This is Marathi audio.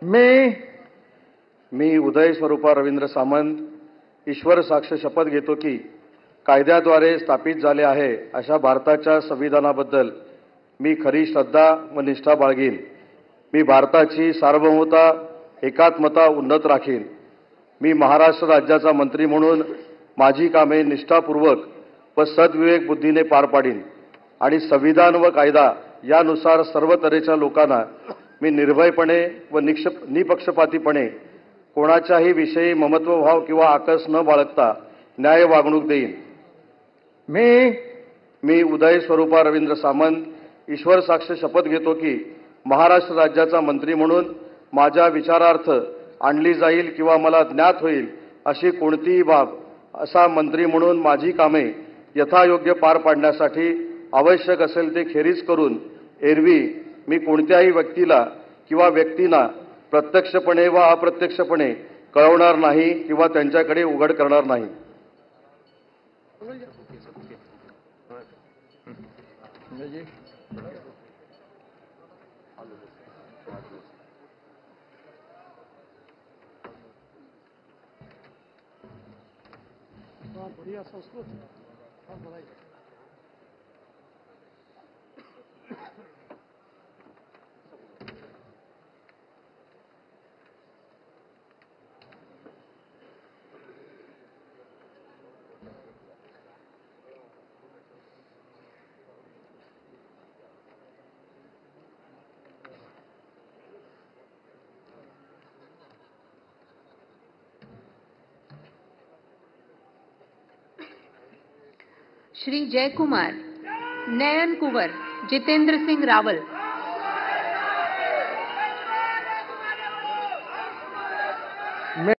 मी उदय स्वरूपा रवींद्र सामंत ईश्वर साक्ष शपथ घेतो की कायद्याद्वारे स्थापित झाले आहे अशा भारताच्या संविधानाबद्दल मी खरी श्रद्धा व निष्ठा बाळगीन. मी भारताची सार्वभौमता एकात्मता उन्नत राखीन. मी महाराष्ट्र राज्याचा मंत्री म्हणून माझी कामे निष्ठापूर्वक व सद्विवेक बुद्धीने पार पाडीन आणि संविधान व कायदा यानुसार सर्व तऱ्हेच्या लोकांना मी निर्भयपणे व निपक्षपातीपणे कोणाच्याही विषयी ममत्वभाव किंवा आकस न बाळगता न्याय वागणूक देईन. मी उदय स्वरूपा रवींद्र सामंत ईश्वर साक्ष शपथ घेतो की महाराष्ट्र राज्याचा मंत्री म्हणून माझ्या विचारार्थ आणली जाईल किंवा मला ज्ञात होईल अशी कोणतीही बाब असा मंत्री म्हणून माझी कामे यथायोग्य पार पाडण्यासाठी आवश्यक असेल ते खेरीज करून एरवी मी कोणत्याही व्यक्तीला किंवा व्यक्तींना प्रत्यक्षपणे व अप्रत्यक्षपणे कळवणार नाही किंवा त्यांच्याकडे उघड करणार नाही. बढ़िया संस्कृत श्री जयकुमार, नयन कुंवर, जितेंद्र सिंह रावल,